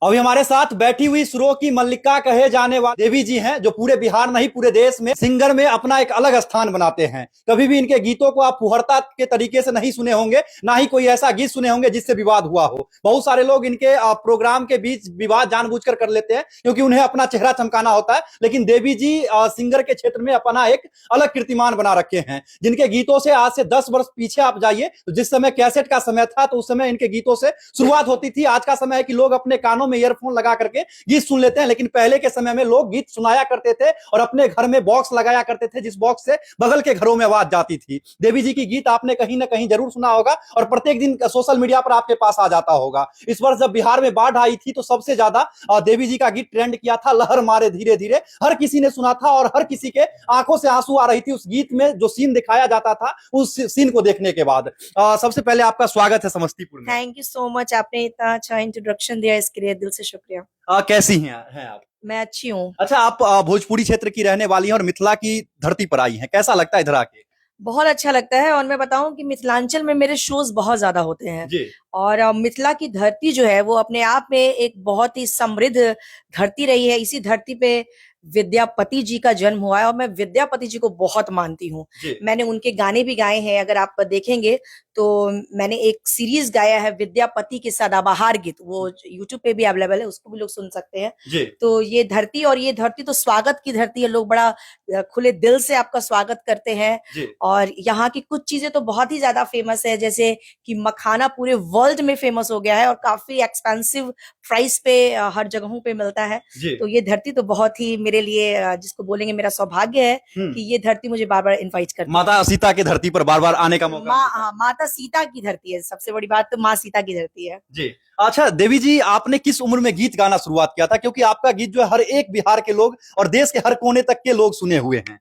अभी हमारे साथ बैठी हुई सुरों की मल्लिका कहे जाने वाली देवी जी हैं, जो पूरे बिहार नहीं पूरे देश में सिंगर में अपना एक अलग स्थान बनाते हैं। कभी भी इनके गीतों को आप फुहरता के तरीके से नहीं सुने होंगे, ना ही कोई ऐसा गीत सुने होंगे जिससे विवाद हुआ हो। बहुत सारे लोग इनके प्रोग्राम के बीच विवाद जानबूझकर कर लेते हैं, क्योंकि उन्हें अपना चेहरा चमकाना होता है। लेकिन देवी जी सिंगर के क्षेत्र में अपना एक अलग कीर्तिमान बना रखे हैं, जिनके गीतों से आज से 10 वर्ष पीछे आप जाइए, तो जिस समय कैसेट का समय था, तो उस समय इनके गीतों से शुरुआत होती थी। आज का समय है कि लोग अपने कानों में ईयरफोन लगा करके गीत सुन लेते हैं, लेकिन पहले के समय में लोग गीत सुनाया करते थे और अपने घर में बॉक्स लगाया करते थे, जिस बॉक्स से बगल के घरों में आवाज जाती थी। देवी जी की गीत आपने कहीं ना कहीं जरूर सुना होगा और प्रत्येक दिन सोशल मीडिया पर आपके पास आ जाता होगा। इस वर्ष जब बिहार में बाढ़ आई थी, तो सबसे ज्यादा देवी जी का गीत ट्रेंड किया था, लहर मारे धीरे धीरे। हर किसी ने सुना था और हर किसी के आंखों से आंसू आ रही थी उस गीत में जो सीन दिखाया जाता था, उस सीन को देखने के बाद। सबसे पहले आपका स्वागत है समस्तीपुर में। थैंक यू सो मच, आपने इतना अच्छा इंट्रोडक्शन दिया, इसके लिए दिल से शुक्रिया। कैसी हैं आप? मैं अच्छी हूँ। अच्छा, आप भोजपुरी क्षेत्र की रहने वाली हैं और मिथिला की धरती पर आई हैं, कैसा लगता है इधर आके? बहुत अच्छा लगता है, और मैं बताऊं कि मिथिलांचल में मेरे शोज बहुत ज्यादा होते हैं जी। और मिथिला की धरती जो है वो अपने आप में एक बहुत ही समृद्ध धरती रही है। इसी धरती पे विद्यापति जी का जन्म हुआ है और मैं विद्यापति जी को बहुत मानती हूँ। मैंने उनके गाने भी गाए हैं, अगर आप देखेंगे तो मैंने एक सीरीज गाया है विद्यापति के सदाबहार गीत, वो यूट्यूब पे भी अवेलेबल है, उसको भी लोग सुन सकते हैं। जी। तो ये धरती, और ये धरती तो स्वागत की धरती है, लोग बड़ा खुले दिल से आपका स्वागत करते हैं। जी। और यहाँ की कुछ चीजें तो बहुत ही ज्यादा फेमस है, जैसे कि मखाना पूरे वर्ल्ड में फेमस हो गया है और काफी एक्सपेंसिव प्राइस पे हर जगहों पे मिलता है। तो ये धरती तो बहुत ही मेरे लिए जिसको बोलेंगे मेरा सौभाग्य है कि ये धरती मुझे बार बार इन्वाइट करती है। माता सीता की धरती पर बार बार आने का मौका। माता सीता की धरती है, सबसे बड़ी बात तो माँ सीता की धरती है। जी। अच्छा देवी जी, आपने किस उम्र में गीत गाना शुरुआत किया था? क्योंकि आपका गीत जो है हर एक बिहार के लोग और देश के हर कोने तक के लोग सुने हुए हैं।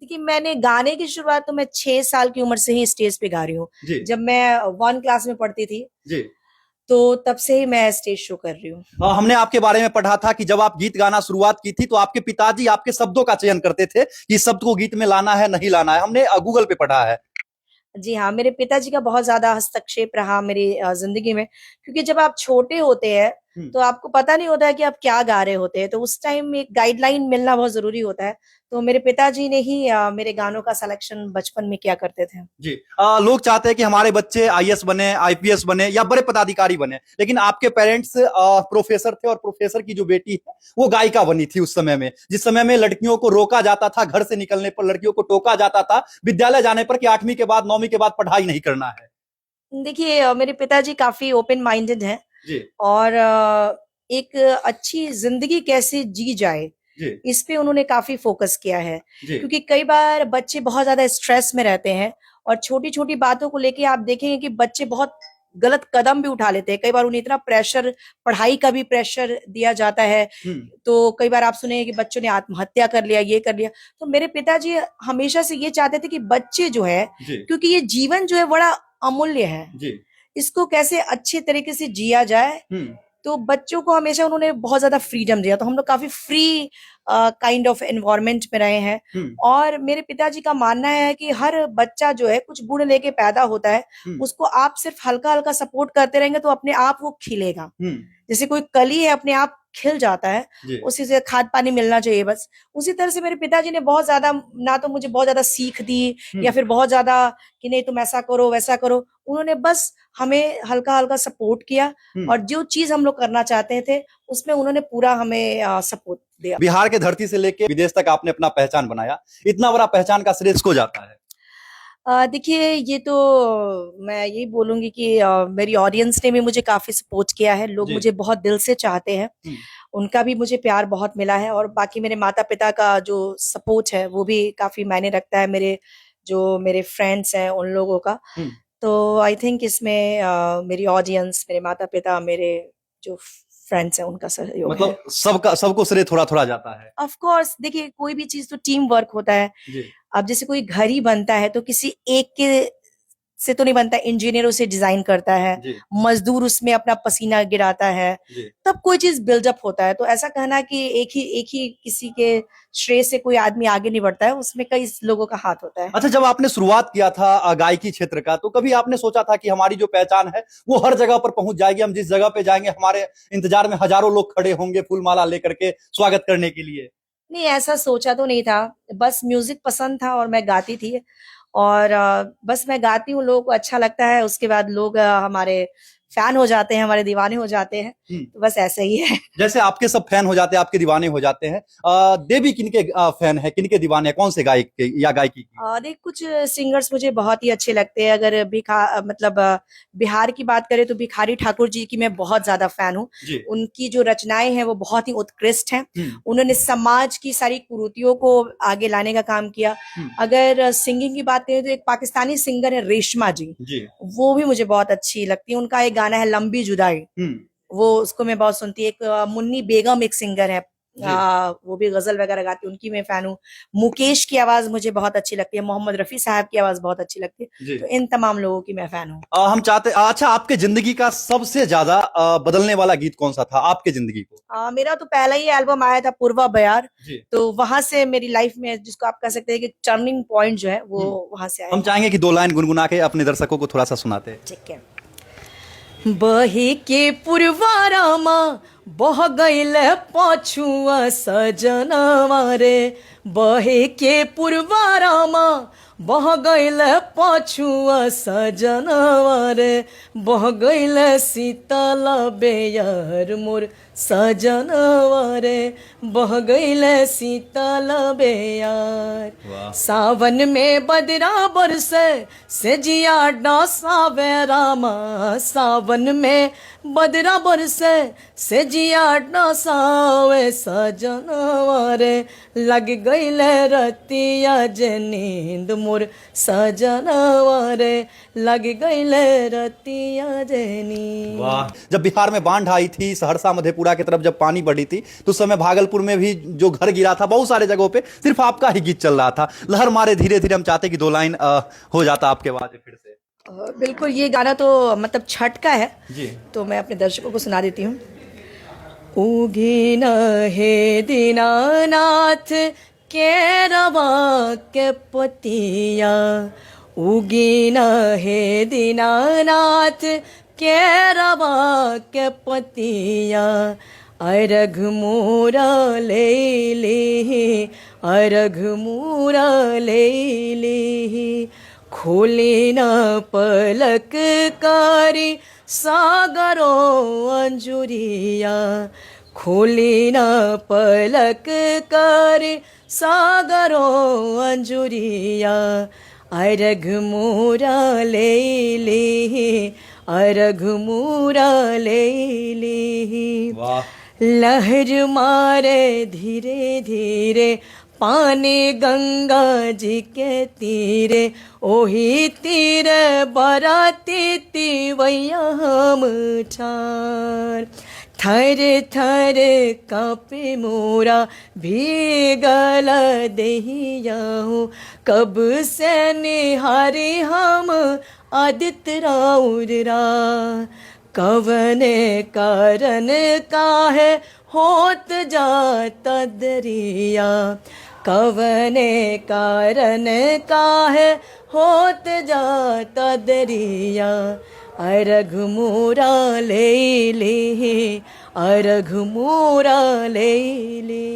देखिए, मैंने गाने की शुरुआत तो मैं 6 साल की उम्र से ही स्टेज पे गा रही हूँ। जब मैं 1 क्लास में पढ़ती थी जी, तो तब से ही मैं स्टेज शो कर रही हूँ। हमने आपके बारे में पढ़ा था कि जब आप गीत गाना शुरुआत की थी, तो आपके पिताजी आपके शब्दों का चयन करते थे कि इस शब्द को गीत में लाना है नहीं लाना है। हमने गूगल पे पढ़ा है। जी हाँ, मेरे पिताजी का बहुत ज्यादा हस्तक्षेप रहा मेरी जिंदगी में, क्योंकि जब आप छोटे होते हैं तो आपको पता नहीं होता है कि आप क्या गा रहे होते हैं, तो उस टाइम एक गाइडलाइन मिलना बहुत जरूरी होता है। तो मेरे पिताजी ने ही मेरे गानों का सिलेक्शन बचपन में किया करते थे। जी। लोग चाहते हैं कि हमारे बच्चे आईएएस बने, आईपीएस बने या बड़े पदाधिकारी बने, लेकिन आपके पेरेंट्स प्रोफेसर थे और प्रोफेसर की जो बेटी है वो गायिका बनी थी उस समय में, जिस समय में लड़कियों को रोका जाता था, घर से निकलने पर लड़कियों को टोका जाता था, विद्यालय जाने पर कि 8वीं के बाद 9वीं के बाद पढ़ाई नहीं करना है। देखिए, मेरे पिताजी काफी ओपन माइंडेड हैं और एक अच्छी जिंदगी कैसे जी जाए इस पे उन्होंने काफी फोकस किया है, क्योंकि कई बार बच्चे बहुत ज्यादा स्ट्रेस में रहते हैं और छोटी छोटी बातों को लेके आप देखेंगे कि बच्चे बहुत गलत कदम भी उठा लेते हैं। कई बार उन्हें इतना प्रेशर, पढ़ाई का भी प्रेशर दिया जाता है, तो कई बार आप सुने कि बच्चों ने आत्महत्या कर लिया, ये कर लिया। तो मेरे पिताजी हमेशा से ये चाहते थे कि बच्चे जो है, क्योंकि ये जीवन जो है बड़ा अमूल्य है, इसको कैसे अच्छे तरीके से जिया जाए, तो बच्चों को हमेशा उन्होंने बहुत ज्यादा फ्रीडम दिया। तो हम लोग काफी फ्री काइंड ऑफ एनवायरनमेंट में रहे हैं। और मेरे पिताजी का मानना है कि हर बच्चा जो है कुछ गुण लेके पैदा होता है, उसको आप सिर्फ हल्का हल्का सपोर्ट करते रहेंगे तो अपने आप वो खिलेगा। जैसे कोई कली है अपने आप खिल जाता है, उसी से खाद पानी मिलना चाहिए बस। उसी तरह से मेरे पिताजी ने बहुत ज्यादा, ना तो मुझे बहुत ज्यादा सीख दी या फिर बहुत ज्यादा कि नहीं तुम ऐसा करो वैसा करो, उन्होंने बस हमें हल्का हल्का सपोर्ट किया और जो चीज हम लोग करना चाहते थे उसमें उन्होंने पूरा हमें सपोर्ट दिया। बिहार के धरती से लेके विदेश तक आपने अपना पहचान बनाया, इतना बड़ा पहचान का श्रेय किसको जाता है? देखिए, ये तो मैं यही बोलूंगी कि मेरी ऑडियंस ने भी मुझे काफी सपोर्ट किया है। लोग मुझे बहुत दिल से चाहते हैं, उनका भी मुझे प्यार बहुत मिला है, और बाकी मेरे माता पिता का जो सपोर्ट है वो भी काफी मायने रखता है, मेरे फ्रेंड्स हैं उन लोगों का। तो आई थिंक इसमें मेरी ऑडियंस, मेरे माता पिता, मेरे जो फ्रेंड्स हैं उनका सहयोग, मतलब सबको श्रेय थोड़ा थोड़ा जाता है। ऑफ कोर्स, देखिए कोई भी चीज तो टीम वर्क होता है। अब जैसे कोई घर ही बनता है तो किसी एक के से तो नहीं बनता, इंजीनियर उसे डिजाइन करता है, मजदूर उसमें अपना पसीना गिराता है, तब कोई चीज बिल्डअप होता है। तो ऐसा कहना कि एक ही किसी के श्रेय से कोई आदमी आगे नहीं बढ़ता है, उसमें कई लोगों का हाथ होता है। अच्छा, जब आपने शुरुआत किया था गायकी क्षेत्र का, तो कभी आपने सोचा था कि हमारी जो पहचान है वो हर जगह पर पहुंच जाएगी, हम जिस जगह पे जाएंगे हमारे इंतजार में हजारों लोग खड़े होंगे फूलमाला लेकर के स्वागत करने के लिए? नहीं, ऐसा सोचा तो नहीं था, बस म्यूजिक पसंद था और मैं गाती थी, और बस मैं गाती हूँ, लोगों को अच्छा लगता है, उसके बाद लोग हमारे फैन हो जाते हैं, हमारे दीवाने हो जाते हैं, तो बस ऐसा ही है। जैसे आपके सब फैन हो जाते हैं, आपके दीवाने हो जाते हैं, देवी किनके फैन है, किनके दीवाने हैं, कौन से गायक के या गायकी की? देख, कुछ सिंगर्स मुझे बहुत ही अच्छे लगते हैं। अगर बिहार की बात करें तो भिखारी ठाकुर जी की मैं बहुत ज्यादा फैन हूँ। उनकी जो रचनाएं हैं वो बहुत ही उत्कृष्ट हैं। उन्होंने समाज की सारी कुरीतियों को आगे लाने का काम किया। अगर सिंगिंग की बात करें तो एक पाकिस्तानी सिंगर है रेशमा जी, वो भी मुझे बहुत अच्छी लगती है। उनका एक गाना है लंबी जुदाई, वो उसको मैं बहुत सुनती। एक मुन्नी बेगम एक सिंगर है, वो भी गजल वगैरह गाती, उनकी मैं फैन हूँ। मुकेश की आवाज मुझे बहुत अच्छी लगती है, मोहम्मद रफी साहब की आवाज बहुत अच्छी लगती है। तो इन तमाम लोगों की मैं फैन हूँ। हम चाहते, अच्छा, आपके जिंदगी का सबसे ज्यादा बदलने वाला गीत कौन सा था आपके जिंदगी को? मेरा तो पहला ही एल्बम आया था पूर्वा बयार, तो वहां से मेरी लाइफ में, जिसको आप कह सकते हैं कि टर्निंग पॉइंट जो है, वो वहां से आया। हम चाहेंगे कि 2 लाइन गुनगुना के अपने दर्शकों को थोड़ा सा सुनाते हैं। ठीक है। बही के पुरवारामा बह गईल पाछुआ सजनवा रे, बहे के पुरवारामा बह गईल पाछुआ सजनवा रे, बह गईल शीतल बेयर मोर सजनवा रे, बह गईल शीतल बेयर। सावन में बदरा बरसे से जिया डासावे रामा, सावन में बदरा बरसे से जिया डासावे सजनवा रे, लग गईल रतिया जे नींद मोर सजनवा रे, लग गईल रतिया जे नींद। वाह! जब बिहार में बाढ़ आई थी, सहरसा मधेपुरा की तरफ जब पानी बढ़ी थी, तो उस समय भागलपुर में भी जो घर गिरा था, बहुत सारे जगहों पे सिर्फ आपका ही गीत चल रहा था। लहर मारे धीरे धीरे, हम चाहते कि 2 लाइन हो जाता आपके बाद फिर से। बिल्कुल, ये गाना तो मतलब छठ का है जी, तो मैं अपने दर्शकों को सुना देती हूँ। उगी न हे दीनानाथ केरवा के पतिया, उगी न हे दीनानाथ केरवा के पतिया, अर्घ मोरा ले ली, अर्घ मोरा ले ली, खोली न पलक कारी सागरो अंजुरिया, खोली न पलक कारी सागरो अंजुरिया, अर्घ मोरा ले ली, अर्घ मोरा ले ली। लहर मारे धीरे धीरे पानी गंगा जी के तीरे, ओही तीरे बराती तिवैया हम ठार, थर थर कांपे मोरा भीगल देहिया हूँ, कब से निहारी हम आदित्य राउरा, कवने कारण काहे होत जाता दरिया, कवने कारण काहे होत जाता दरिया, अर्घ मोरा ले ली, अर्घ मोरा ले ली।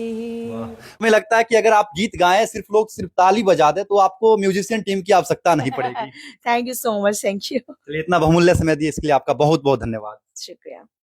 हमें लगता है कि अगर आप गीत गाएं, सिर्फ ताली बजा दे, तो आपको म्यूजिशियन टीम की आवश्यकता नहीं पड़ेगी। Thank you so much, thank you. इतना बहुमूल्य समय दिए इसके लिए आपका बहुत बहुत धन्यवाद। शुक्रिया।